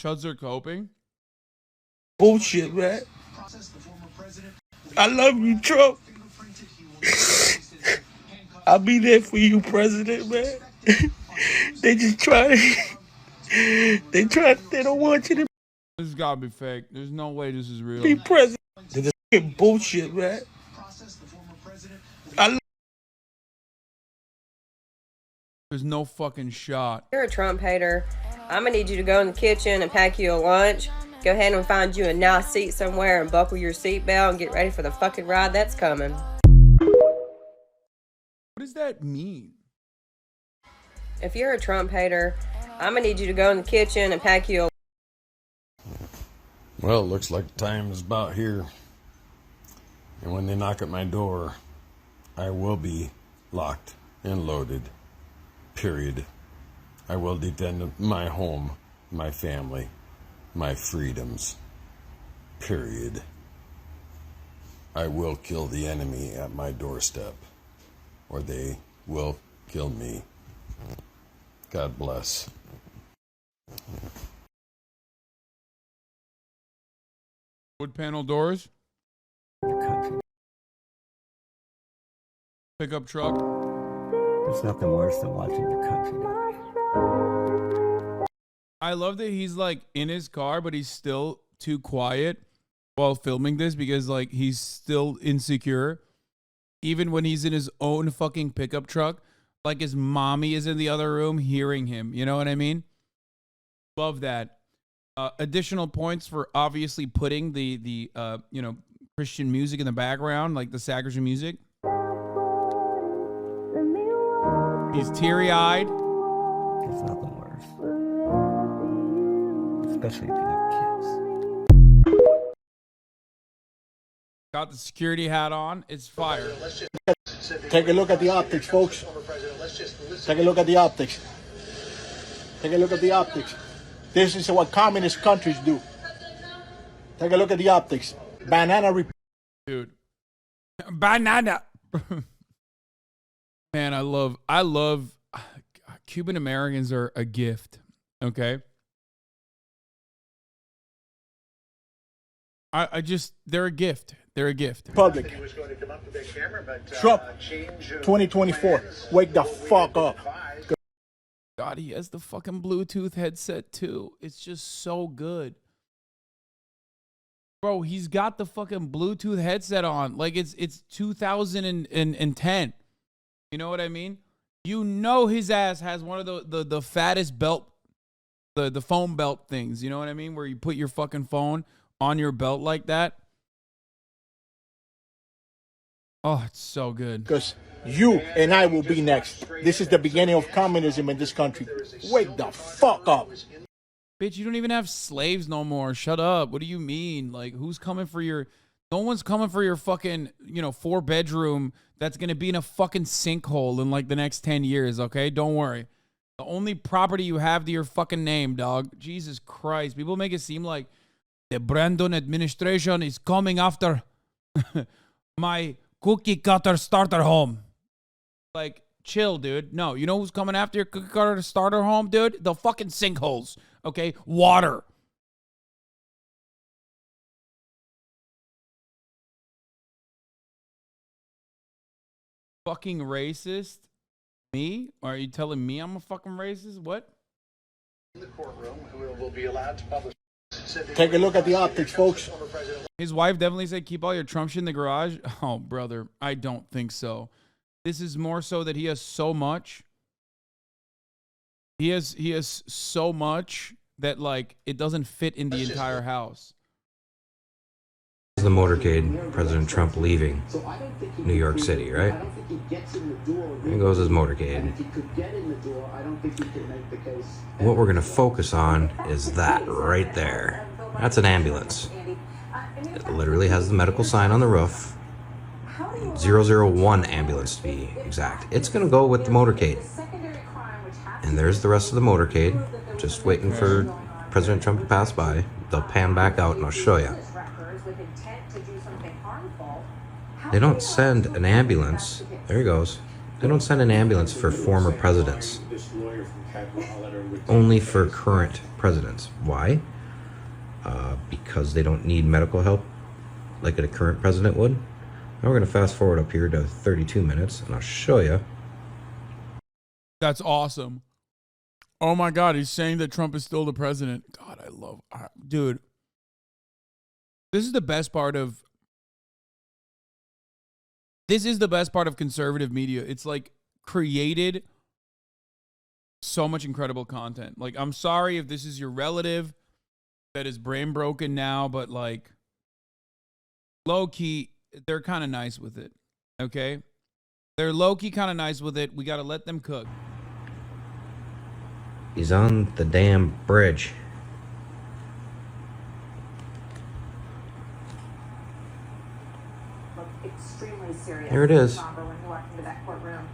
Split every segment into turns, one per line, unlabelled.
Chuds are coping.
Bullshit, man. I love you, Trump. I'll be there for you, President, man. They just try to. They don't want you to
This has gotta be fake. There's no way this is real.
be president. This is bullshit, man.
There's no fucking shot.
You're a Trump hater. I'm gonna need you to go in the kitchen and pack you a lunch. Go ahead and find you a nice seat somewhere and buckle your seatbelt and get ready for the fucking ride that's coming.
What does that mean?
If you're a Trump hater, I'm gonna need you to go in the kitchen and pack you a...
Well, it looks like the time is about here. And when they knock at my door, I will be locked and loaded. Period. I will defend my home, my family, my freedoms. Period. I will kill the enemy at my doorstep, or they will kill me. God bless.
Wood panel doors. Pickup truck.
There's nothing worse than watching your country die.
I love that he's like in his car, but he's still too quiet while filming this because like he's still insecure. Even when he's in his own fucking pickup truck, like his mommy is in the other room hearing him. You know what I mean? Love that. Additional points for obviously putting the Christian music in the background, like the sacrificial music. He's teary-eyed.
There's nothing worse. Especially if you have kids.
Got the security hat on. It's fire.
Take a look at the optics, folks. Take a look at the optics. Take a look at the optics. This is what communist countries do. Take a look at the optics. Banana.
Dude. Banana. Man, I love Cuban Americans are a gift. Okay. They're a gift. They're a gift.
Public. Trump 2024. Wake the fuck up.
God, he has the fucking Bluetooth headset too. It's just so good. Bro, he's got the fucking Bluetooth headset on. Like it's 2010. You know what I mean? You know his ass has one of the fattest belt, the phone belt things. You know what I mean? Where you put your fucking phone on your belt like that. Oh, it's so good.
Because you and I will be next. This is the beginning of communism in this country. Wake the fuck up.
Bitch, you don't even have slaves no more. Shut up. What do you mean? Like, who's coming for your... No one's coming for your fucking, 4-bedroom that's going to be in a fucking sinkhole in, like, the next 10 years, okay? Don't worry. The only property you have to your fucking name, dog. Jesus Christ. People make it seem like the Brandon administration is coming after my cookie cutter starter home. Like, chill, dude. No, you know who's coming after your cookie cutter starter home, dude? The fucking sinkholes, okay? Water. Fucking racist? Me? Are you telling me I'm a fucking racist? What?
In the courtroom, who will be allowed to publish.
Take a look at the optics, folks.
His wife definitely said, keep all your Trump shit in the garage. Oh, brother, I don't think so. This is more so that he has so much. He has so much that, like, it doesn't fit in the entire house.
The motorcade, President Trump leaving New York City, right? Here goes his motorcade. What we're going to focus on is that right there. That's an ambulance. It literally has the medical sign on the roof. 001 ambulance to be exact. It's going to go with the motorcade. And there's the rest of the motorcade, just waiting for President Trump to pass by. They'll pan back out and I'll show you. They don't send an ambulance. There he goes. They don't send an ambulance for former presidents. only for current presidents. Why? Because they don't need medical help like a current president would. Now we're going to fast forward up here to 32 minutes, and I'll show you.
That's awesome. Oh my God, he's saying that Trump is still the president. God, I love, dude. This is the best part of. This is the best part of conservative media. It's like created so much incredible content. Like, I'm sorry if this is your relative that is brain broken now, but like, low key, they're kind of nice with it. Okay? They're low key kind of nice with it. We got to let them cook.
He's on the damn bridge.
Extremely serious.
There it is.
When he walked into that courtroom.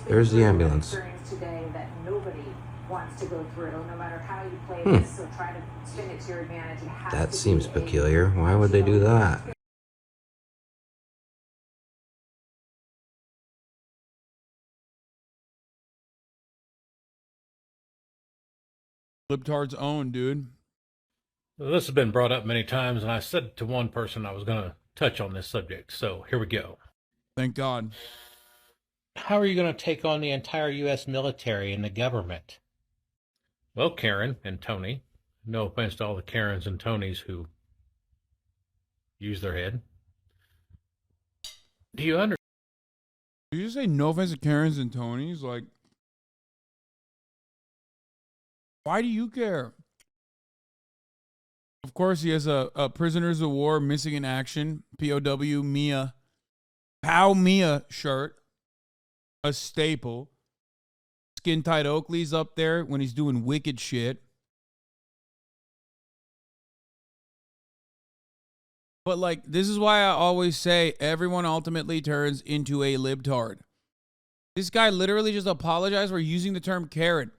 There's the ambulance.
Today that nobody wants to go through, no matter how you play this, so try to spin it to your advantage.
That seems peculiar. Why would they do that?
Libtard's own, dude.
This has been brought up many times, and I said to one person I was going to touch on this subject, so here we go.
Thank God.
How are you going to take on the entire U.S. military and the government? Well, Karen and Tony, no offense to all the Karens and Tonys who use their head. Do you understand?
Did you just say no offense to Karens and Tonys? Like, why do you care? Of course, he has a prisoners of war missing in action, POW Mia, POW Mia shirt, a staple. Skin tight Oakley's up there when he's doing wicked shit. But like, this is why I always say everyone ultimately turns into a libtard. This guy literally just apologized for using the term Karen,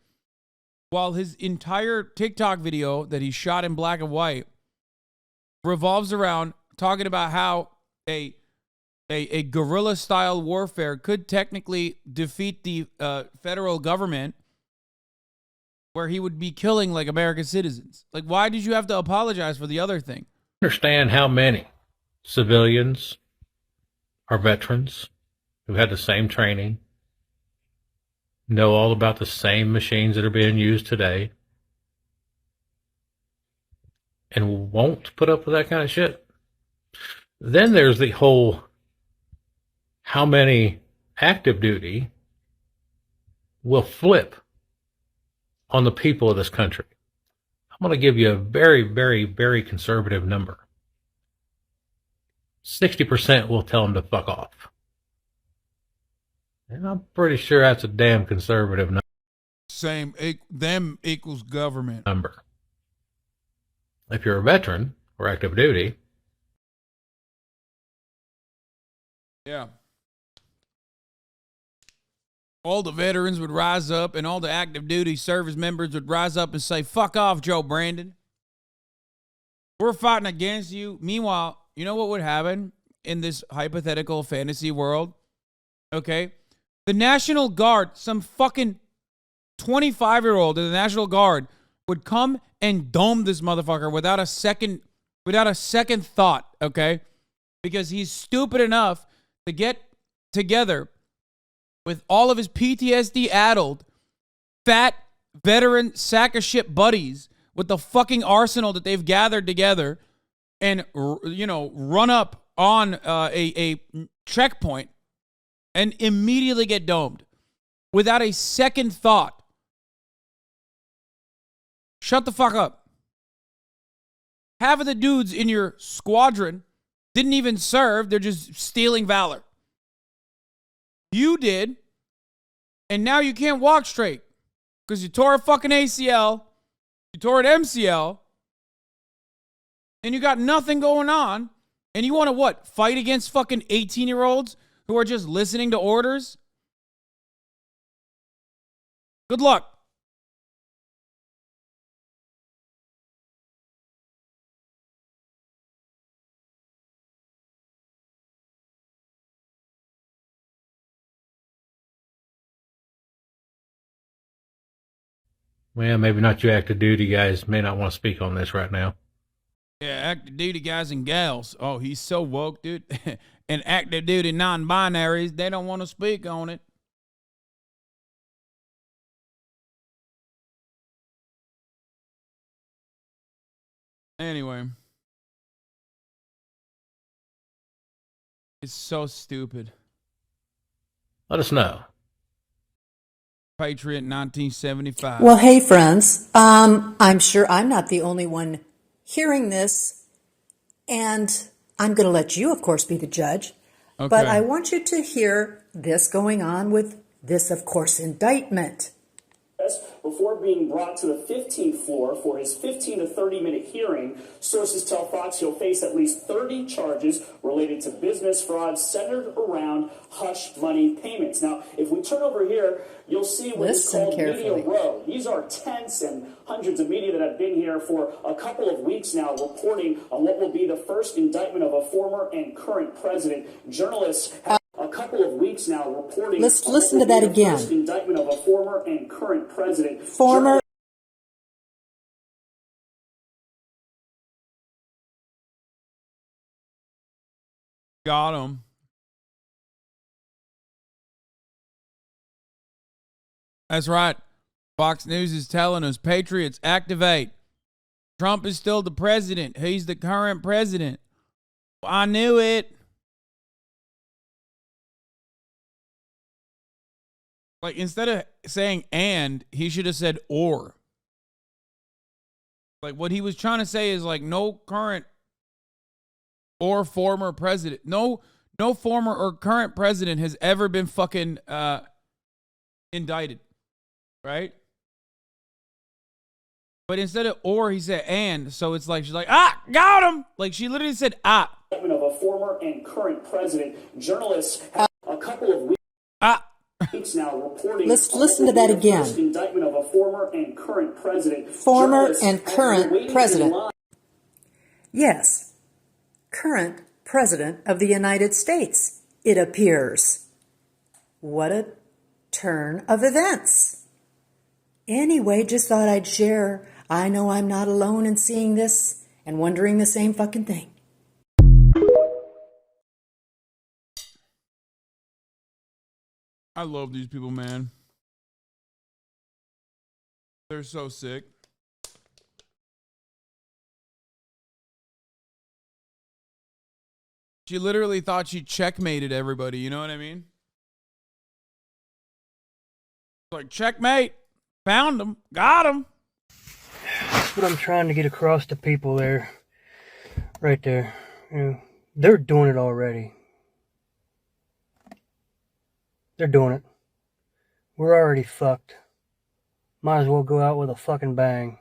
while his entire TikTok video that he shot in black and white revolves around talking about how a guerrilla-style warfare could technically defeat the federal government, where he would be killing, like, American citizens. Like, why did you have to apologize for the other thing?
Understand how many civilians are veterans who had the same training, know all about the same machines that are being used today, and won't put up with that kind of shit? Then there's the whole how many active duty will flip on the people of this country. I'm going to give you a very, very, very conservative number. 60% will tell them to fuck off. And I'm pretty sure that's a damn conservative number.
Same. Them equals government.
If you're a veteran or active duty.
Yeah. All the veterans would rise up and all the active duty service members would rise up and say, fuck off, Joe Brandon. We're fighting against you. Meanwhile, you know what would happen in this hypothetical fantasy world? Okay. The National Guard, some fucking 25-year-old in the National Guard would come and dome this motherfucker without a second thought, okay? Because he's stupid enough to get together with all of his PTSD-addled, fat, veteran, sack-of-shit buddies with the fucking arsenal that they've gathered together and, you know, run up on a checkpoint and immediately get domed without a second thought. Shut the fuck up. Half of the dudes in your squadron didn't even serve. They're just stealing valor. You did. And now you can't walk straight because you tore a fucking ACL. You tore an MCL. And you got nothing going on. And you want to what? Fight against fucking 18-year-olds who are just listening to orders? Good luck.
Well, maybe not you active duty guys may not want to speak on this right now.
Yeah, active duty guys and gals. Oh, he's so woke, dude. And active duty non-binaries, they don't want to speak on it. Anyway. It's so stupid.
Let us know.
Patriot 1975.
Well, hey, friends. I'm sure I'm not the only one hearing this, and I'm going to let you, of course, be the judge.
Okay.
But I want you to hear this going on with this, of course, indictment.
Before being brought to the 15th floor for his 15 to 30-minute hearing, sources tell Fox he'll face at least 30 charges related to business fraud centered around hush money payments. Now, if we turn over here, you'll see what is called Media Row. These are tents and hundreds of media that have been here for a couple of weeks now reporting on what will be the first indictment of a former and current president. Journalists have a couple of weeks now reporting.
Let's listen to that again.
First indictment of a former and current president.
Former.
Got him. That's right. Fox News is telling us, Patriots, activate. Trump is still the president. He's the current president. I knew it. Like, instead of saying and, he should have said or. Like, what he was trying to say is, like, no current or former president. No former or current president has ever been fucking indicted. Right? But instead of or, he said and. So it's like, she's like, got him. Like, she literally said,
Of a former and current president. Journalists have a couple of weeks now reporting.
Let's listen to that again.
First indictment of a former and current president.
Former and current president. Yes. Current president of the United States, it appears. What a turn of events. Anyway, just thought I'd share. I know I'm not alone in seeing this and wondering the same fucking thing.
I love these people, man. They're so sick. She literally thought she checkmated everybody, you know what I mean? Like, checkmate. Found him. Got him.
That's what I'm trying to get across to people there. Right there. You know, they're doing it already. They're doing it. We're already fucked. Might as well go out with a fucking bang.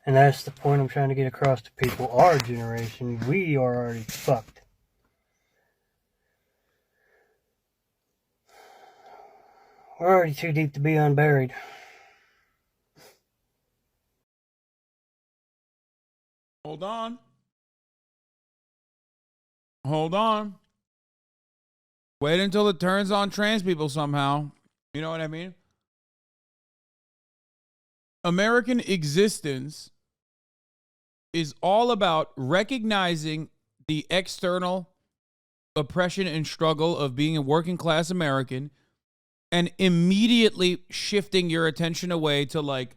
And that's the point I'm trying to get across to people. Our generation, we are already fucked. We're already too deep to be unburied.
Hold on. Hold on. Wait until it turns on trans people somehow. You know what I mean? American existence is all about recognizing the external oppression and struggle of being a working class American and immediately shifting your attention away to like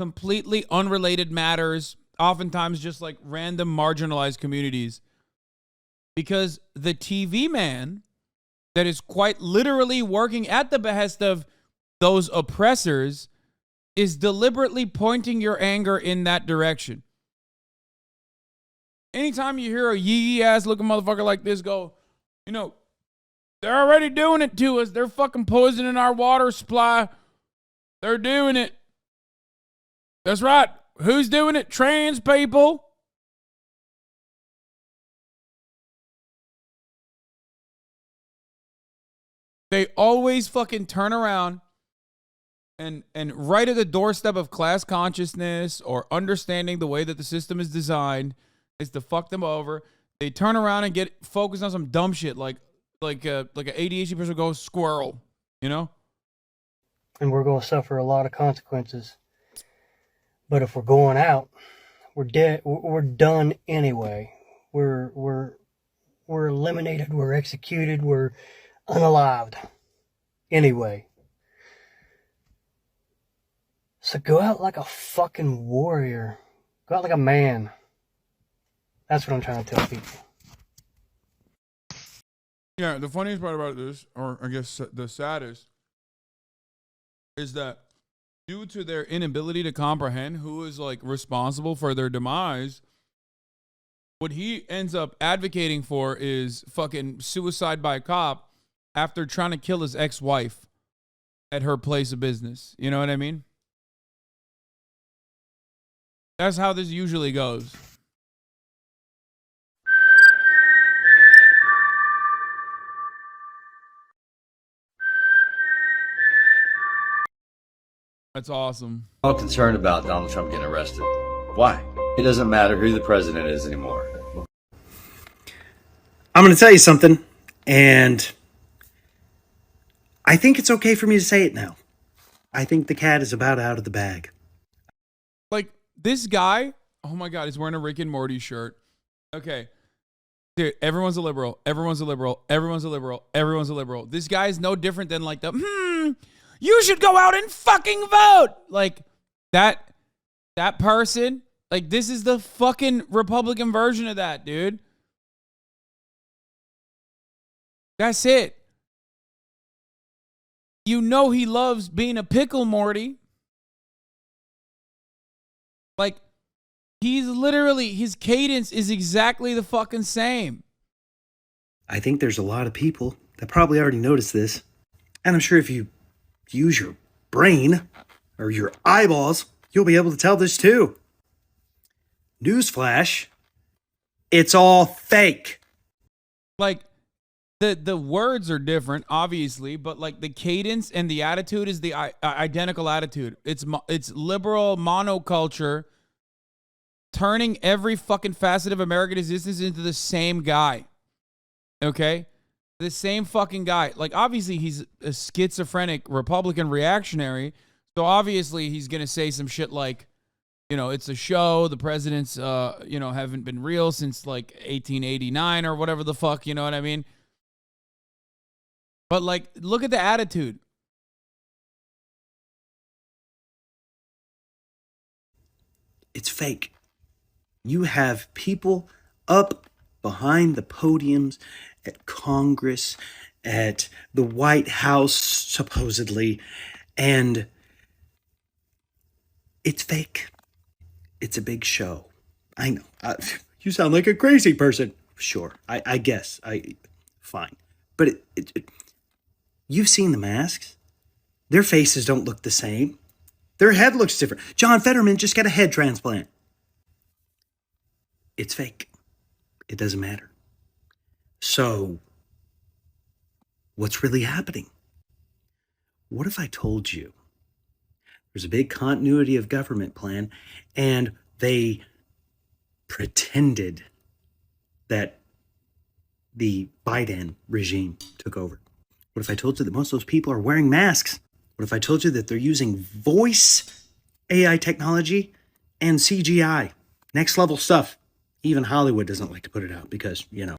completely unrelated matters, oftentimes just like random marginalized communities. Because the TV man that is quite literally working at the behest of those oppressors is deliberately pointing your anger in that direction. Anytime you hear a yee ass looking motherfucker like this go, you know, they're already doing it to us. They're fucking poisoning our water supply. They're doing it. That's right. Who's doing it? Trans people. They always fucking turn around and right at the doorstep of class consciousness or understanding the way that the system is designed is to fuck them over. They turn around and get focused on some dumb shit like an ADHD person goes squirrel, you know?
and we're going to suffer a lot of consequences. But if we're going out, we're dead. We're done anyway. We're eliminated. We're executed. We're unalived anyway. So go out like a fucking warrior. Go out like a man. That's what I'm trying to tell people.
Yeah, the funniest part about this, or I guess the saddest, is that due to their inability to comprehend who is like responsible for their demise, what he ends up advocating for is fucking suicide by cop after trying to kill his ex-wife at her place of business. You know what I mean? That's how this usually goes. That's awesome.
All concerned about Donald Trump getting arrested. Why? It doesn't matter who the president is anymore.
I'm going to tell you something, and I think it's okay for me to say it now. I think the cat is about out of the bag.
Like, this guy, oh my God, he's wearing a Rick and Morty shirt. Okay. Dude, everyone's a liberal. Everyone's a liberal. Everyone's a liberal. Everyone's a liberal. This guy is no different than like you should go out and fucking vote. Like, that person, like, this is the fucking Republican version of that, dude. That's it. You know he loves being a pickle, Morty. Like, he's literally, his cadence is exactly the fucking same.
I think there's a lot of people that probably already noticed this. And I'm sure if you use your brain or your eyeballs, you'll be able to tell this too. Newsflash, it's all fake.
Like, the words are different, obviously, but like the cadence and the attitude is the identical attitude. It's liberal monoculture turning every fucking facet of American existence into the same guy. Okay? The same fucking guy. Like, obviously, he's a schizophrenic Republican reactionary, so obviously he's going to say some shit like, you know, it's a show, the presidents, you know, haven't been real since, like, 1889 or whatever the fuck, you know what I mean? But, like, look at the attitude.
It's fake. You have people up behind the podiums at Congress, at the White House, supposedly, and it's fake. It's a big show. I know. You sound like a crazy person. Sure, I guess. Fine. But you've seen the masks. Their faces don't look the same. Their head looks different. John Fetterman just got a head transplant. It's fake. It doesn't matter. So, what's really happening? What if I told you there's a big continuity of government plan and they pretended that the Biden regime took over? What if I told you that most of those people are wearing masks? What if I told you that they're using voice AI technology and CGI? Next level stuff. Even Hollywood doesn't like to put it out because, you know.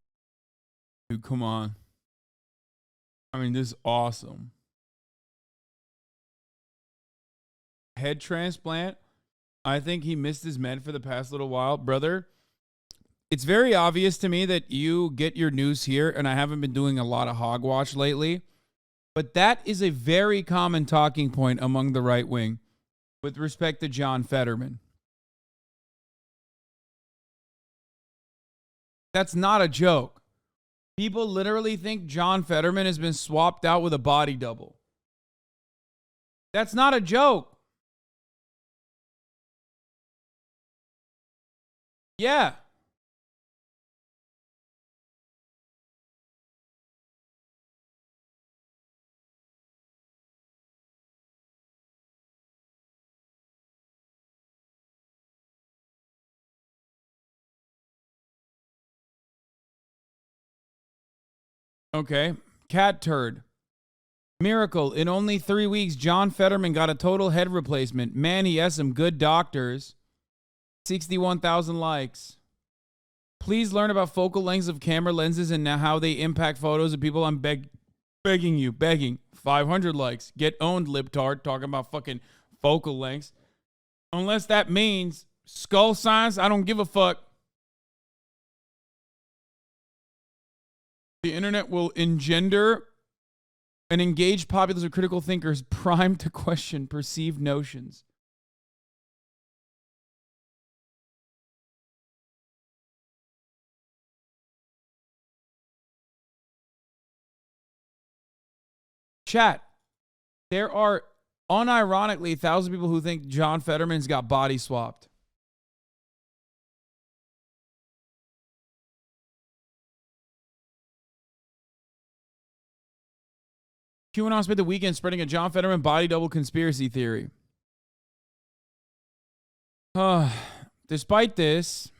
Dude, come on. I mean, this is awesome. Head transplant. I think he missed his med for the past little while. Brother, it's very obvious to me that you get your news here, and I haven't been doing a lot of HOGWATCH lately, but that is a very common talking point among the right wing with respect to John Fetterman. That's not a joke. People literally think John Fetterman has been swapped out with a body double. That's not a joke. Yeah. Okay. Cat turd. Miracle. In only 3 weeks, John Fetterman got a total head replacement. Man, he has some good doctors. 61,000 likes. Please learn about focal lengths of camera lenses and how they impact photos of people. I'm begging you. 500 likes. Get owned, libtard. Talking about fucking focal lengths. Unless that means skull size, I don't give a fuck. The internet will engender an engaged populace of critical thinkers primed to question perceived notions. Chat, there are unironically 1,000 people who think John Fetterman's got body swapped. QAnon spent the weekend spreading a John Fetterman body double conspiracy theory. Despite this,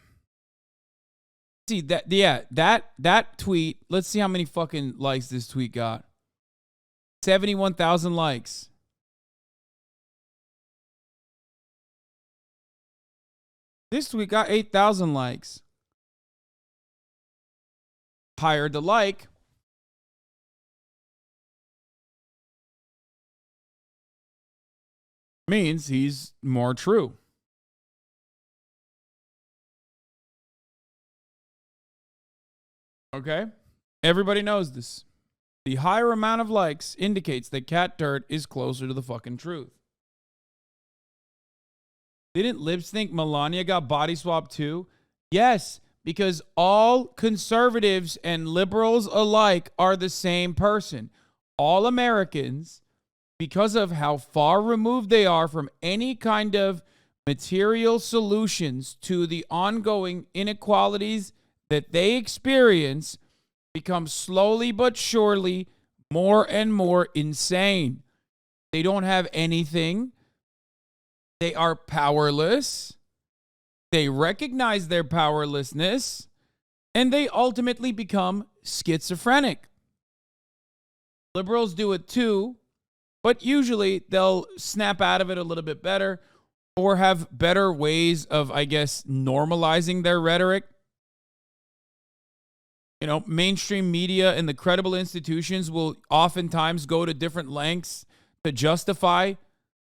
see that tweet. Let's see how many fucking likes this tweet got. 71,000 likes. This tweet got 8,000 likes. Higher the like, means he's more true. Okay? Everybody knows this. The higher amount of likes indicates that cat dirt is closer to the fucking truth. Didn't Libs think Melania got body swapped too? Yes, because all conservatives and liberals alike are the same person. All Americans, because of how far removed they are from any kind of material solutions to the ongoing inequalities that they experience, become slowly but surely more and more insane. They don't have anything. They are powerless. They recognize their powerlessness, and they ultimately become schizophrenic. Liberals do it too, but usually they'll snap out of it a little bit better or have better ways of, I guess, normalizing their rhetoric. You know, mainstream media and the credible institutions will oftentimes go to different lengths to justify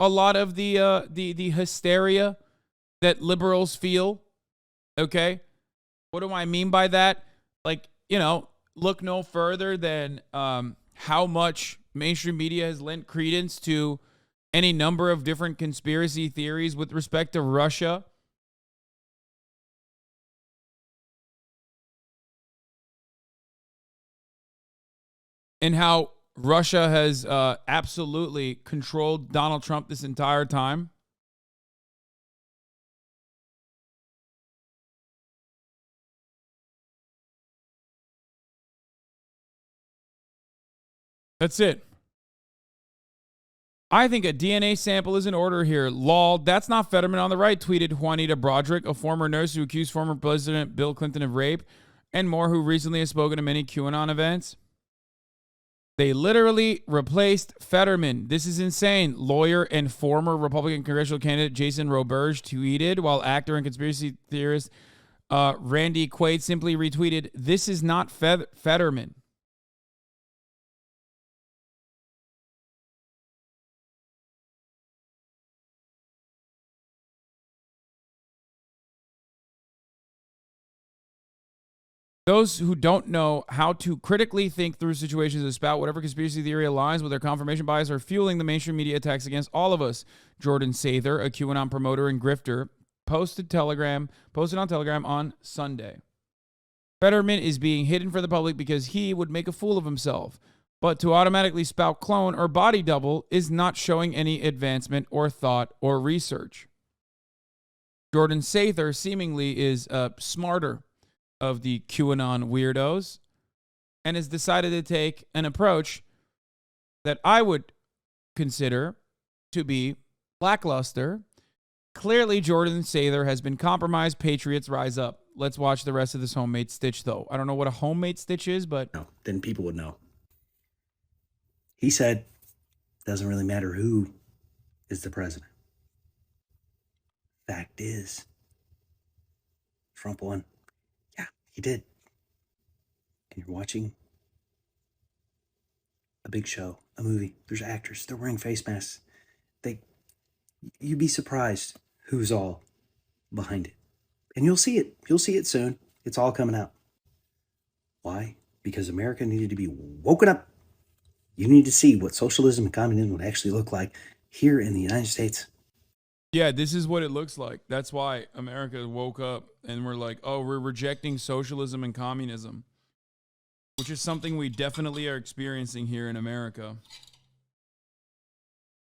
a lot of the hysteria that liberals feel. Okay? What do I mean by that? Like, you know, look no further than how much mainstream media has lent credence to any number of different conspiracy theories with respect to Russia. And how Russia has absolutely controlled Donald Trump this entire time. That's it. I think a DNA sample is in order here. Lol, that's not Fetterman on the right, tweeted Juanita Broderick, a former nurse who accused former President Bill Clinton of rape, and more, who recently has spoken to many QAnon events. They literally replaced Fetterman. This is insane. Lawyer and former Republican congressional candidate Jason Roberge tweeted, while actor and conspiracy theorist Randy Quaid simply retweeted, "This is not Fetterman." Those who don't know how to critically think through situations and spout whatever conspiracy theory aligns with their confirmation bias are fueling the mainstream media attacks against all of us. Jordan Sather, a QAnon promoter and grifter, posted on Telegram on Sunday. Fetterman is being hidden for the public because he would make a fool of himself. But to automatically spout clone or body double is not showing any advancement or thought or research. Jordan Sather seemingly is smarter of the QAnon weirdos and has decided to take an approach that I would consider to be lackluster. Clearly, Jordan Sather has been compromised. Patriots rise up. Let's watch the rest of this homemade stitch, though. I don't know what a homemade stitch is, but...
No, then people would know. He said, doesn't really matter who is the president. Fact is, Trump won. Yeah, he did. And you're watching a big show, a movie. There's actors. They're wearing face masks. You'd be surprised who's all behind it. And you'll see it. You'll see it soon. It's all coming out. Why? Because America needed to be woken up. You need to see what socialism and communism would actually look like here in the United States.
Yeah, this is what it looks like. That's why America woke up and we're like, oh, we're rejecting socialism and communism, which is something we definitely are experiencing here in America.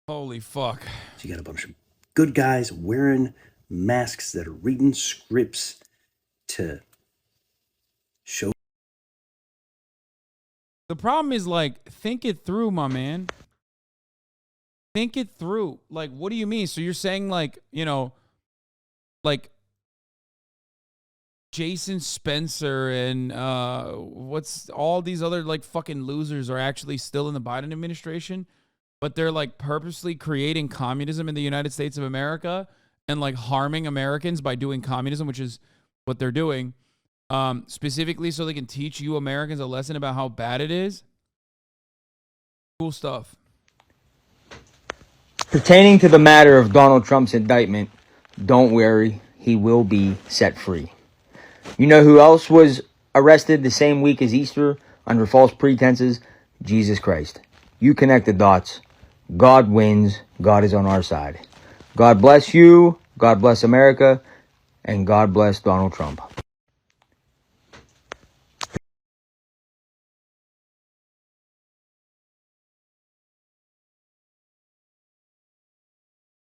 Holy fuck.
So you got a bunch of good guys wearing masks that are reading scripts to show.
The problem is, like, think it through, my man. Think it through. Like, what do you mean? So you're saying, like, you know, like Jason Spencer and what's all these other, like, fucking losers are actually still in the Biden administration, but they're, like, purposely creating communism in the United States of America and, like, harming Americans by doing communism, which is what they're doing, specifically so they can teach you Americans a lesson about how bad it is. Cool stuff.
Pertaining to the matter of Donald Trump's indictment, don't worry, he will be set free. You know who else was arrested the same week as Easter under false pretenses? Jesus Christ. You connect the dots. God wins. God is on our side. God bless you. God bless America. And God bless Donald Trump.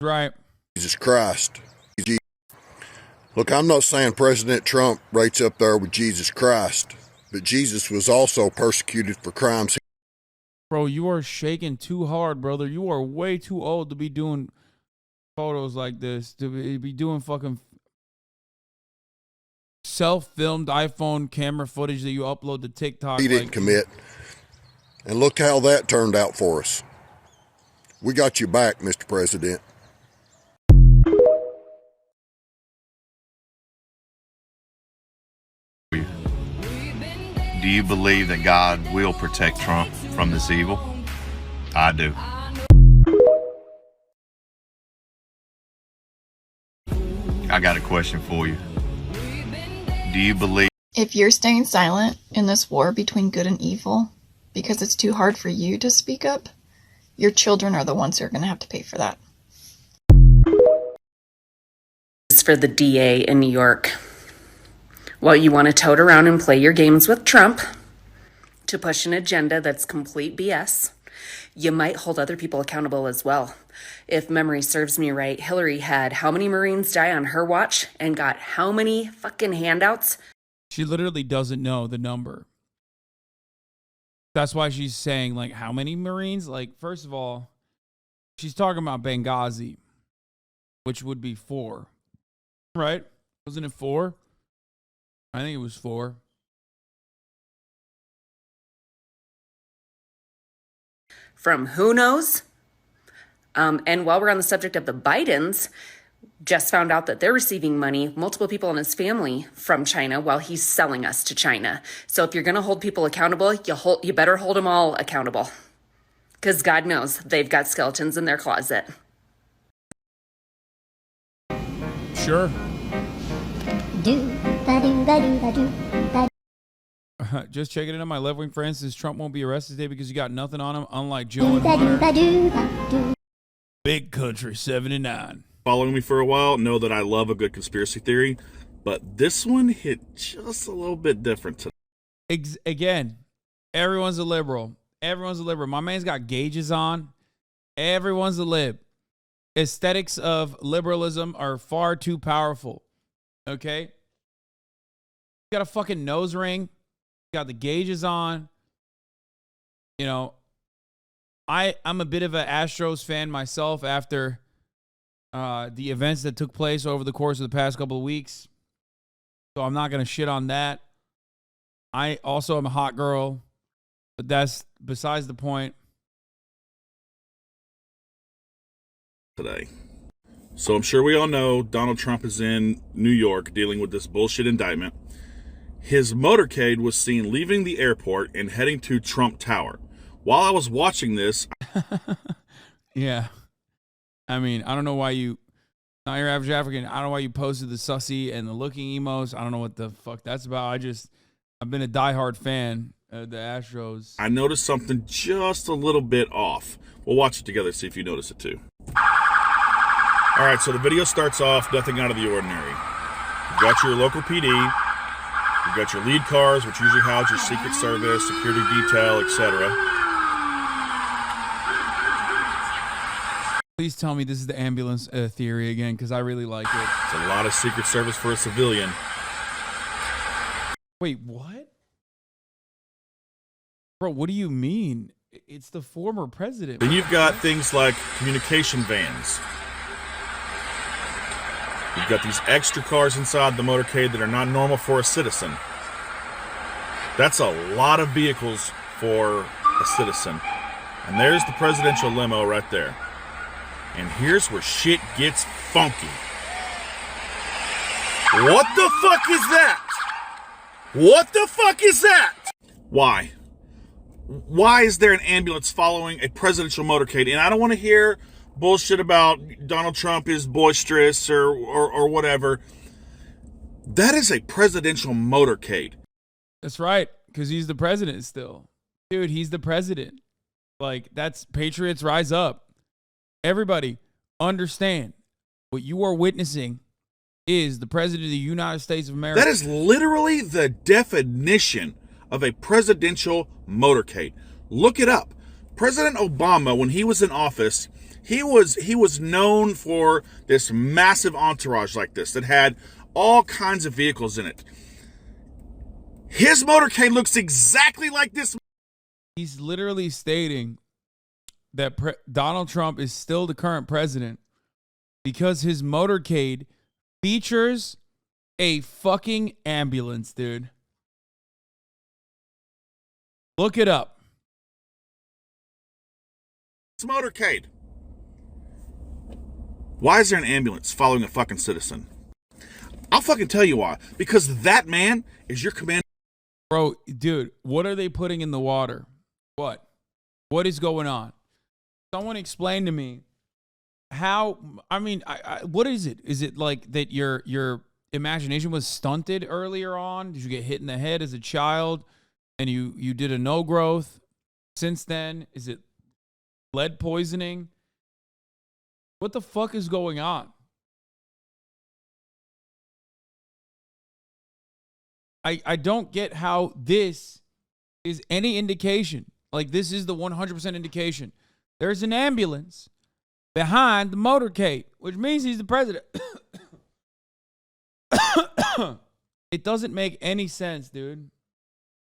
Right.
Jesus Christ. Look, I'm not saying President Trump rates up there with Jesus Christ, but Jesus was also persecuted for crimes.
Bro, you are shaking too hard, brother. You are way too old to be doing photos like this, to be doing fucking self-filmed iPhone camera footage that you upload to TikTok.
He didn't commit. And look how that turned out for us. We got you back, Mr. President.
Do you believe that God will protect Trump from this evil? I do. I got a question for you. Do you believe...
If you're staying silent in this war between good and evil because it's too hard for you to speak up, your children are the ones who are going to have to pay for that.
It's for the DA in New York. Well, you want to tote around and play your games with Trump to push an agenda that's complete BS. You might hold other people accountable as well. If memory serves me right, Hillary had how many Marines die on her watch and got how many fucking handouts?
She literally doesn't know the number. That's why she's saying, like, how many Marines? Like, first of all, she's talking about Benghazi, which would be 4, right? Wasn't it 4? I think it was 4.
From who knows? And while we're on the subject of the Bidens, just found out that they're receiving money, multiple people in his family, from China while he's selling us to China. So if you're going to hold people accountable, you better hold them all accountable. Because God knows they've got skeletons in their closet.
Sure. Just checking in on my left-wing friends. Says Trump won't be arrested today because you got nothing on him, unlike Joe and Hunter. Big country 79.
Following me for a while know that I love a good conspiracy theory, but this one hit just a little bit different.
Again, everyone's a liberal. Everyone's a liberal. My man's got gauges on. Everyone's a lib. Aesthetics of liberalism are far too powerful. Okay? You got a fucking nose ring. You got the gauges on. You know, I'm a bit of an Astros fan myself after the events that took place over the course of the past couple of weeks. So I'm not going to shit on that. I also am a hot girl, but that's besides the point.
today. So I'm sure we all know Donald Trump is in New York dealing with this bullshit indictment. His motorcade was seen leaving the airport and heading to Trump Tower. While I was watching this...
Yeah. I mean, I don't know why you... Not your average African. I don't know why you posted the sussy and the looking emos. I don't know what the fuck that's about. I've been a diehard fan of the Astros.
I noticed something just a little bit off. We'll watch it together, see if you notice it too. All right, so the video starts off, nothing out of the ordinary. You've got your local PD, you've got your lead cars, which usually house your Secret Service, security detail, etc.
Please tell me this is the ambulance theory again, because I really like it.
It's a lot of Secret Service for a civilian.
Wait, what? Bro, what do you mean? It's the former president.
Then you've got things like communication vans. You've got these extra cars inside the motorcade that are not normal for a citizen. That's a lot of vehicles for a citizen. And there's the presidential limo right there. And here's where shit gets funky. What the fuck is that? What the fuck is that? Why? Why is there an ambulance following a presidential motorcade? And I don't want to hear bullshit about Donald Trump is boisterous or whatever. That is a presidential motorcade.
That's right, because he's the president still. Dude, he's the president. Like, that's Patriots rise up. Everybody, understand what you are witnessing is the president of the United States of America.
That is literally the definition of a presidential motorcade. Look it up. President Obama, when he was in office, he was known for this massive entourage like this that had all kinds of vehicles in it. His motorcade looks exactly like this.
He's literally stating that Donald Trump is still the current president because his motorcade features a fucking ambulance, dude. Look it up.
It's motorcade. Why is there an ambulance following a fucking citizen? I'll fucking tell you why. Because that man is your commander.
Bro, dude, what are they putting in the water? What? What is going on? Someone explain to me how, I mean, what is it? Is it like that your imagination was stunted earlier on? Did you get hit in the head as a child and you did a no growth since then? Is it lead poisoning? What the fuck is going on? I don't get how this is any indication. Like, this is the 100% indication. There's an ambulance behind the motorcade, which means he's the president. It doesn't make any sense, dude.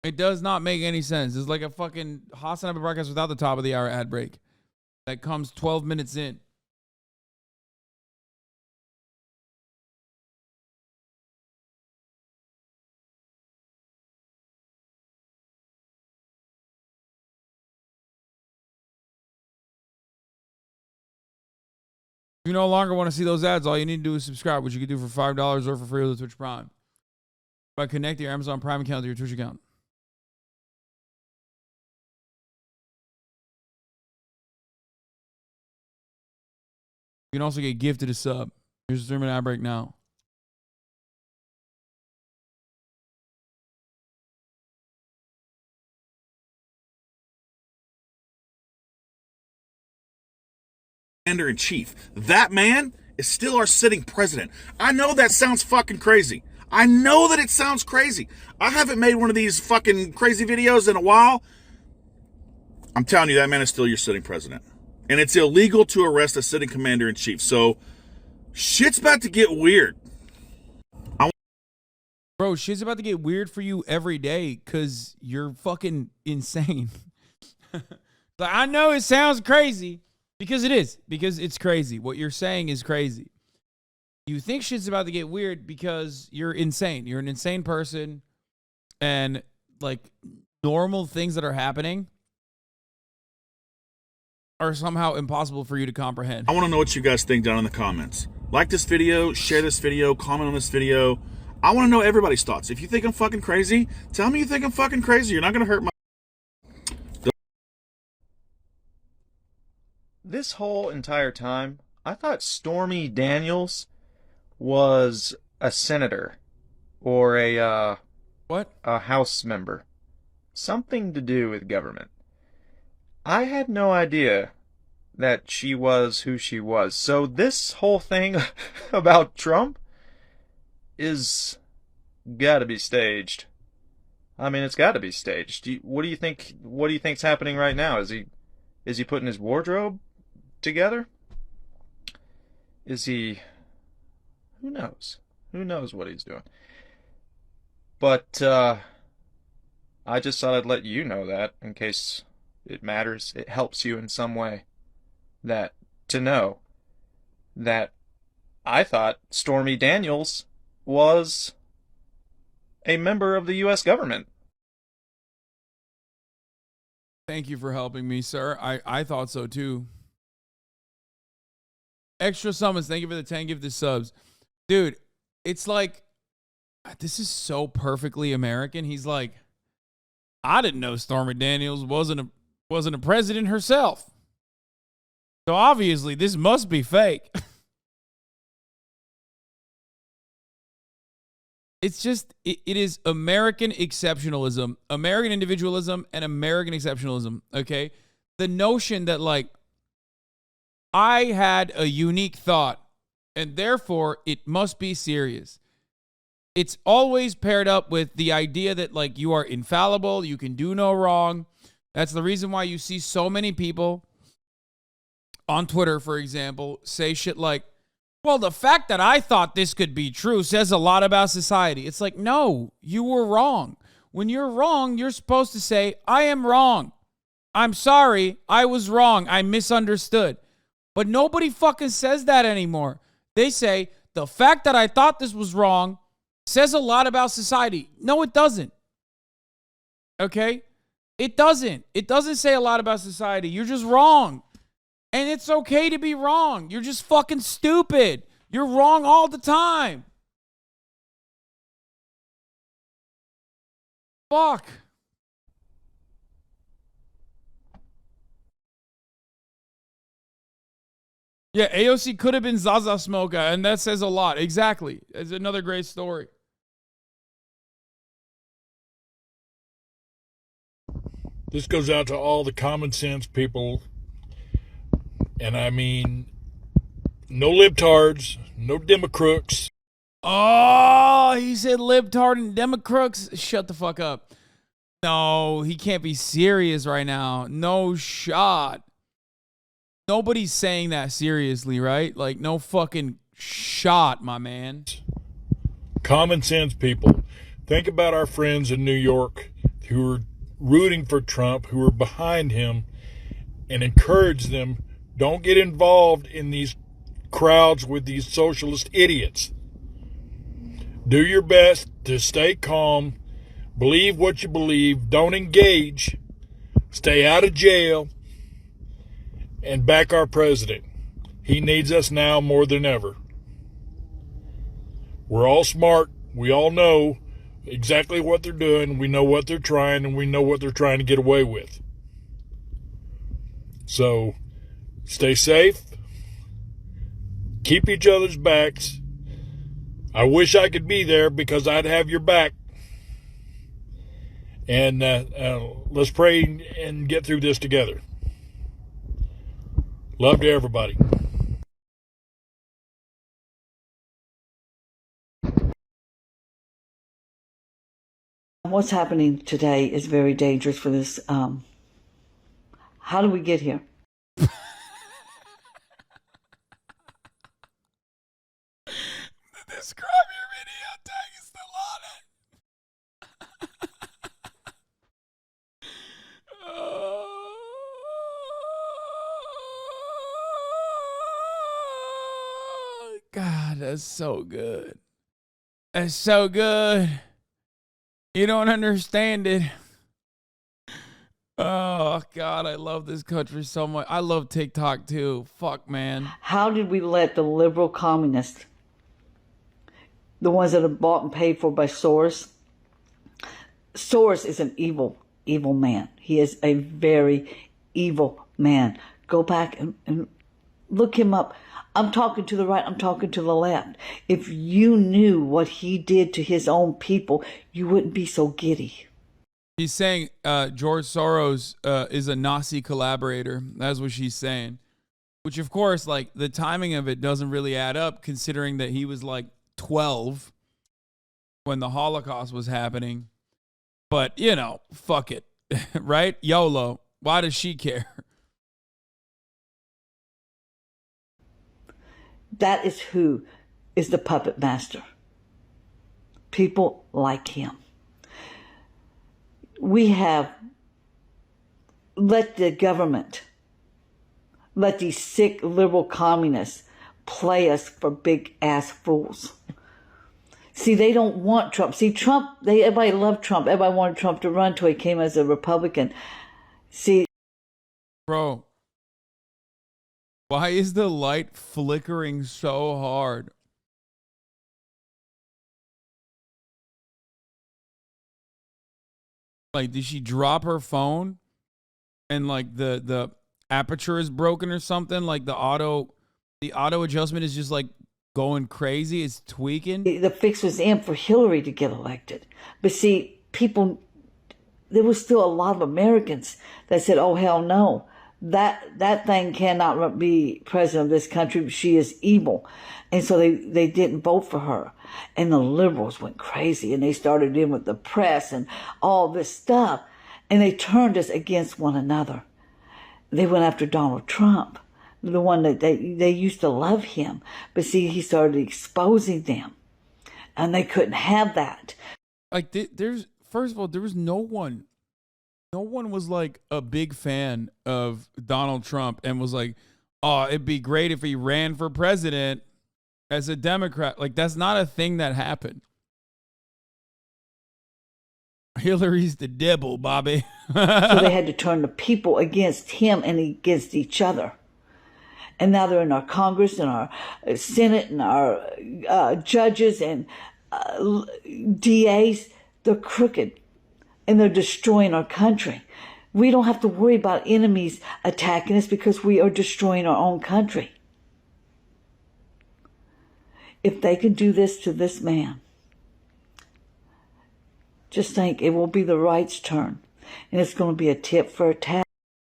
It does not make any sense. It's like a fucking HasanAbi broadcast without the top of the hour ad break that comes 12 minutes in. If you no longer want to see those ads, all you need to do is subscribe, which you can do for $5 or for free with the Twitch Prime by connecting your Amazon Prime account to your Twitch account. You can also get gifted a sub. Here's the 3-minute ad break now.
Commander-in-chief. That man is still our sitting president. I know that sounds fucking crazy. I know that it sounds crazy. I haven't made one of these fucking crazy videos in a while. I'm telling you, that man is still your sitting president. And it's illegal to arrest a sitting commander-in-chief. So, shit's about to get weird.
Bro, shit's about to get weird for you every day because you're fucking insane. Like, I know it sounds crazy. Because it is. Because it's crazy. What you're saying is crazy. You think shit's about to get weird because you're insane. You're an insane person. And, like, normal things that are happening are somehow impossible for you to comprehend.
I want to know what you guys think down in the comments. Like this video, share this video, comment on this video. I want to know everybody's thoughts. If you think I'm fucking crazy, tell me you think I'm fucking crazy. You're not going to hurt my...
This whole entire time, I thought Stormy Daniels was a senator or a House member. Something to do with government. I had no idea that she was who she was. So this whole thing about Trump is gotta be staged. I mean, it's gotta be staged. What do you think? What do you think's happening right now? Is he putting his wardrobe together? Is he? Who knows? Who knows what he's doing? But I just thought I'd let you know that in case it matters. It helps you in some way. That to know that I thought Stormy Daniels was a member of the U.S. government.
Thank you for helping me, sir. I thought so too. Extra summons. Thank you for the 10 gifted subs. Dude, it's like, this is so perfectly American. He's like, I didn't know Stormy Daniels wasn't a president herself. So obviously this must be fake. It's just, it is American exceptionalism, American individualism, and American exceptionalism, okay? The notion that, like, I had a unique thought, and therefore it must be serious. It's always paired up with the idea that, like, you are infallible, you can do no wrong. That's the reason why you see so many people on Twitter, for example, say shit like, well, the fact that I thought this could be true says a lot about society. It's like, no, you were wrong. When you're wrong, you're supposed to say, I am wrong. I'm sorry, I was wrong. I misunderstood. But nobody fucking says that anymore. They say, the fact that I thought this was wrong says a lot about society. No, it doesn't. Okay? It doesn't. It doesn't say a lot about society. You're just wrong. And it's okay to be wrong. You're just fucking stupid. You're wrong all the time. Fuck. Yeah, AOC could have been Zaza Smoka, and that says a lot. Exactly. It's another great story.
This goes out to all the common sense people. And I mean, no libtards, no democrooks.
Oh, he said libtard and democrooks. Shut the fuck up. No, he can't be serious right now. No shot. Nobody's saying that seriously, right? Like, no fucking shot, my man.
Common sense people. Think about our friends in New York who are rooting for Trump, who are behind him, and encourage them. Don't get involved in these crowds with these socialist idiots. Do your best to stay calm, believe what you believe, don't engage, stay out of jail, and back our president. He needs us now more than ever. We're all smart. We all know exactly what they're doing. We know what they're trying, and we know what they're trying to get away with. So, stay safe. Keep each other's backs. I wish I could be there because I'd have your back. And let's pray and get through this together. Love to everybody.
What's happening today is very dangerous for this. How do we get here?
Describe your video tag is still on it. God, that's so good. That's so good. You don't understand it. Oh, God, I love this country so much. I love TikTok, too. Fuck, man.
How did we let the liberal communists, the ones that are bought and paid for by Soros? Soros is an evil, evil man. He is a very evil man. Go back and look him up. I'm talking to the right, I'm talking to the left. If you knew what he did to his own people, you wouldn't be so giddy.
She's saying George Soros is a Nazi collaborator. That's what she's saying. Which, of course, like, the timing of it doesn't really add up, considering that he was, like, 12 when the Holocaust was happening. But, you know, fuck it. Right? YOLO. Why does she care?
That is who is the puppet master. People like him. We have let the government, let these sick liberal communists play us for big ass fools. See, they don't want Trump. See, Trump, everybody loved Trump. Everybody wanted Trump to run till he came as a Republican. See,
bro, why is the light flickering so hard? Like, did she drop her phone and like the aperture is broken or something? Like the auto adjustment is just like going crazy. It's tweaking.
The fix was in for Hillary to get elected. But see, people, there was still a lot of Americans that said, oh, hell no. That thing cannot be president of this country. She is evil. And so they didn't vote for her. And the liberals went crazy and they started in with the press and all this stuff. And they turned us against one another. They went after Donald Trump, the one that they used to love him. But see, he started exposing them and they couldn't have that.
Like first of all, there was no one was like a big fan of Donald Trump and was like, oh, it'd be great if he ran for president as a Democrat. Like, that's not a thing that happened. Hillary's the devil, Bobby.
So they had to turn the people against him and against each other. And now they're in our Congress and our Senate and our judges and DAs. They're crooked. And they're destroying our country. We don't have to worry about enemies attacking us because we are destroying our own country. If they can do this to this man, just think it will be the right's turn. And it's going to be a tit for a tat.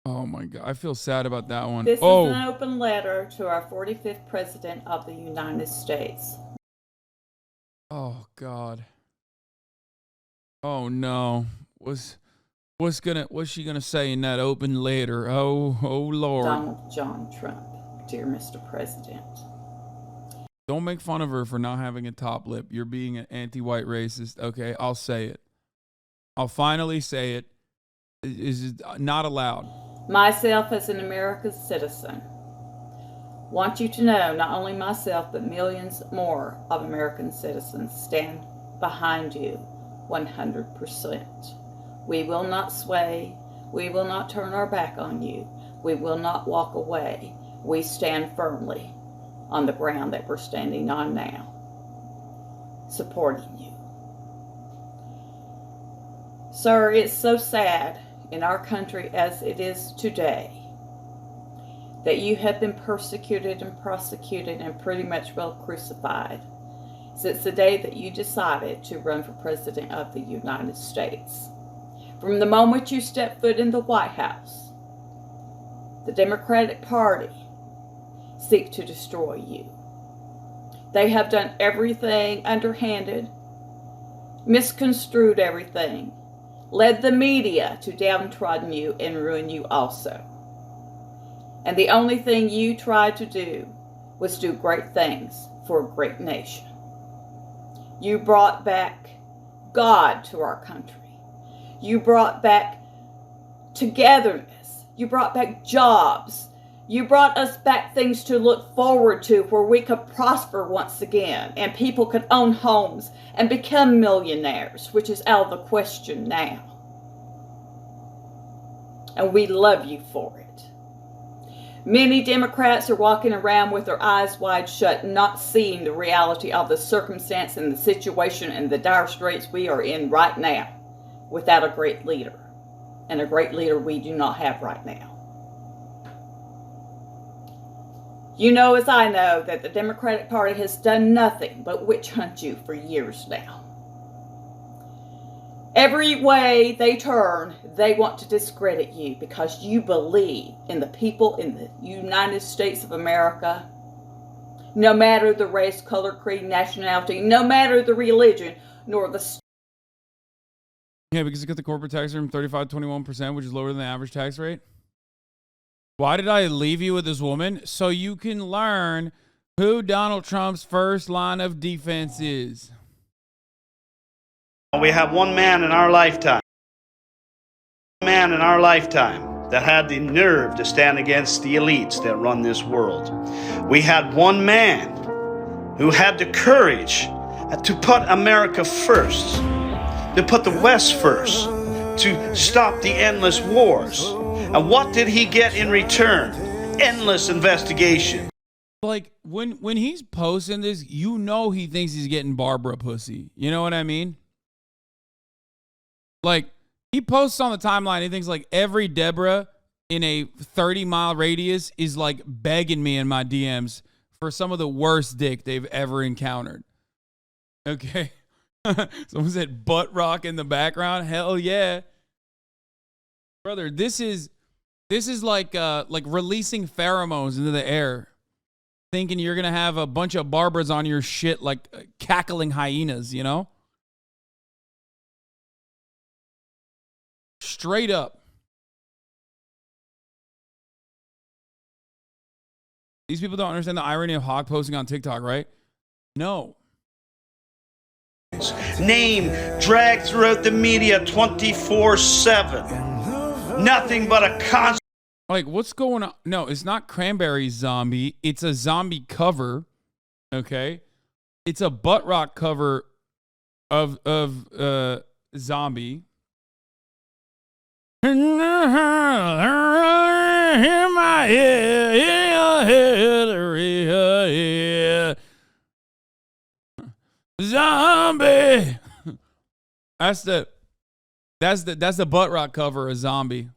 Oh my God, I feel sad about that one.
This is an open letter to our 45th President of the United States.
Oh God. Oh no. What's she gonna say in that open letter? Oh Lord.
Donald John Trump, dear Mr. President.
Don't make fun of her for not having a top lip. You're being an anti-white racist. Okay, I'll say it. I'll finally say it. Is not allowed.
Myself as an American citizen, want you to know not only myself but millions more of American citizens stand behind you 100%. We will not sway. We will not turn our back on you. We will not walk away. We stand firmly on the ground that we're standing on now, supporting you. Sir, it's so sad in our country as it is today that you have been persecuted and prosecuted and pretty much well crucified since the day that you decided to run for President of the United States. From the moment you stepped foot in the White House, the Democratic Party seek to destroy you. They have done everything underhanded, misconstrued everything, led the media to downtrodden you and ruin you also. And the only thing you tried to do was do great things for a great nation. You brought back God to our country. You brought back togetherness. You brought back jobs. You brought us back things to look forward to where we could prosper once again and people could own homes and become millionaires, which is out of the question now. and we love you for it. Many Democrats are walking around with their eyes wide shut, not seeing the reality of the circumstance and the situation and the dire straits we are in right now without a great leader. And a great leader we do not have right now. You know as I know that the Democratic Party has done nothing but witch hunt you for years now. Every way they turn, they want to discredit you because you believe in the people in the United States of America, no matter the race, color, creed, nationality, no matter the religion, nor the state.
Yeah, because you got the corporate tax rate from 35 to 21%, which is lower than the average tax rate. Why did I leave you with this woman? So you can learn who Donald Trump's first line of defense is.
We have one man in our lifetime. That had the nerve to stand against the elites that run this world. We had one man who had the courage to put America first, to put the West first, to stop the endless wars. And what did he get in return? Endless investigation.
Like, when he's posting this, you know he thinks he's getting Barbara pussy. You know what I mean? Like, he posts on the timeline, he thinks like every Deborah in a 30-mile radius is like begging me in my DMs for some of the worst dick they've ever encountered. Okay. Someone said butt rock in the background. Hell yeah. Brother, this is like releasing pheromones into the air, thinking you're going to have a bunch of Barbaras on your shit like cackling hyenas, you know? Straight up. These people don't understand the irony of Hawk posting on TikTok, right? No.
Name dragged throughout the media 24/7. Nothing but a constant.
Like, what's going on? No, it's not Cranberry Zombie. It's a zombie cover. Okay? It's a butt rock cover of Zombie. In my head, Zombie. That's the butt rock cover of Zombie.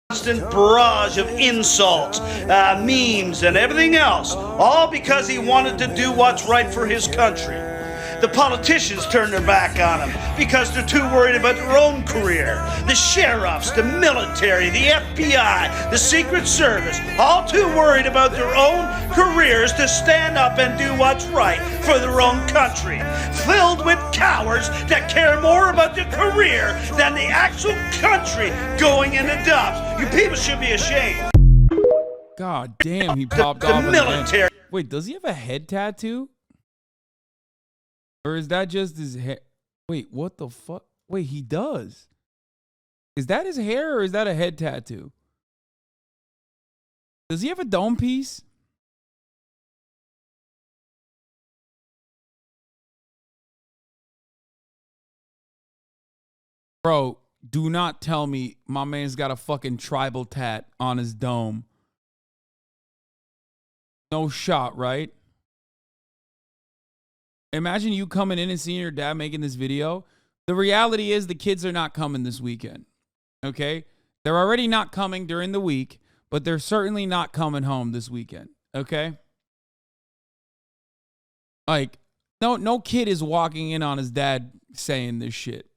Constant barrage of insults, memes, and everything else, all because he wanted to do what's right for his country. The politicians turn their back on him because they're too worried about their own career. The sheriffs, the military, the FBI, the Secret Service, all too worried about their own careers to stand up and do what's right for their own country. Filled with cowards that care more about their career than the actual country going into dumps. You people should be ashamed.
God damn, he popped off. The military. Wait, does he have a head tattoo? Or is that just his hair? Wait, what the fuck? Wait, he does. Is that his hair or is that a head tattoo? Does he have a dome piece? Bro, do not tell me my man's got a fucking tribal tat on his dome. No shot, right? Imagine you coming in and seeing your dad making this video. The reality is the kids are not coming this weekend. Okay? They're already not coming during the week, but they're certainly not coming home this weekend. Okay? Like, no kid is walking in on his dad saying this shit.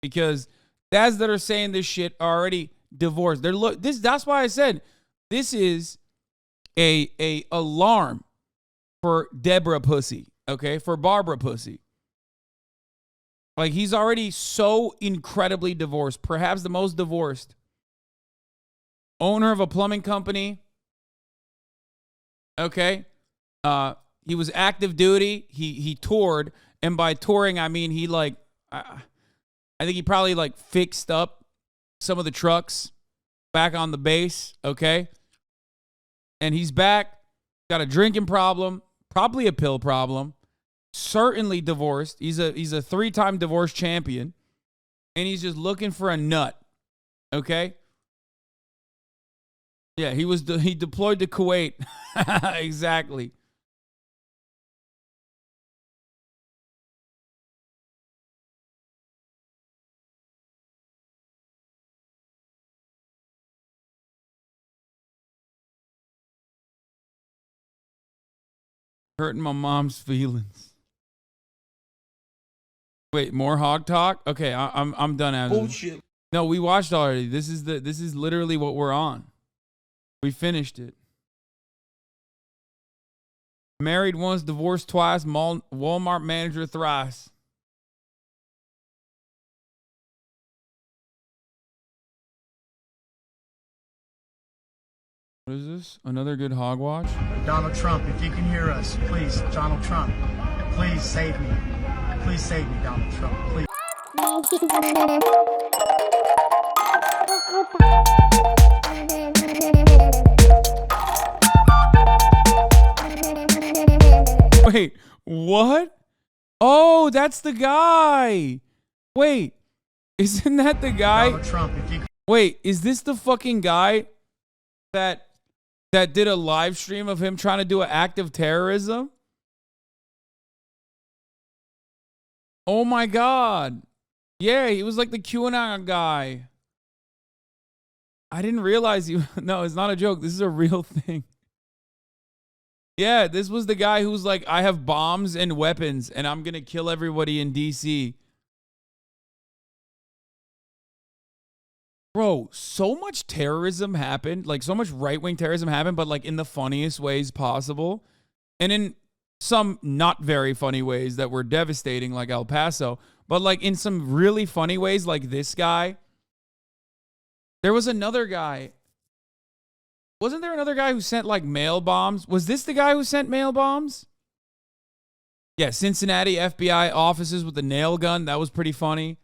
Because dads that are saying this shit are already divorced. That's why I said this is a alarm for Deborah pussy. Okay, for Barbara pussy. Like, he's already so incredibly divorced, perhaps the most divorced. Owner of a plumbing company. Okay. He was active duty. He toured, and by touring I mean he I think he probably fixed up some of the trucks back on the base, okay? And he's back, got a drinking problem, probably a pill problem. certainly divorced. He's a 3-time divorce champion, and he's just looking for a nut. Okay. Yeah, he deployed to Kuwait. Exactly. Hurting my mom's feelings. Wait, more hog talk? Okay, I'm done after
Bullshit.
No, we watched already. This is literally what we're on. We finished it. Married once, divorced twice, Walmart manager thrice. What is this? Another good hogwatch?
Donald Trump, if you can hear us, please, Donald Trump, please save me. Please save me, Donald Trump, please.
Wait, what? Oh, that's the guy. Wait, isn't that the guy?
Donald Trump, if you...
Wait, is this the fucking guy that did a live stream of him trying to do an act of terrorism? Oh my God. Yeah, he was like the QAnon guy. I didn't realize you. No, it's not a joke. This is a real thing. Yeah, this was the guy who's like, I have bombs and weapons and I'm going to kill everybody in DC. Bro, so much terrorism happened, like so much right-wing terrorism happened, but like in the funniest ways possible. And in some not very funny ways that were devastating, like El Paso, but like in some really funny ways, like this guy. There was another guy. Wasn't there another guy who sent like mail bombs? Was this the guy who sent mail bombs? Yeah, Cincinnati FBI offices with a nail gun. That was pretty funny.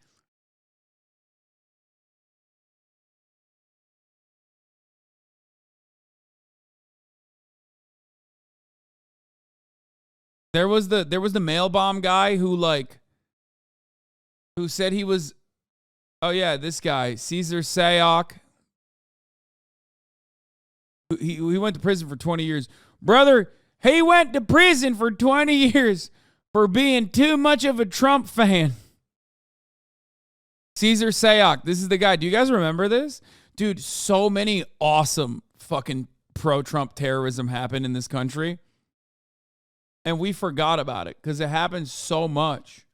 There was the mail bomb guy who said he was, oh yeah, this guy, Caesar Sayok. He went to prison for 20 years. Brother, he went to prison for 20 years for being too much of a Trump fan. Caesar Sayok, this is the guy. Do you guys remember this? Dude, so many awesome fucking pro-Trump terrorism happened in this country. And we forgot about it because it happens so much.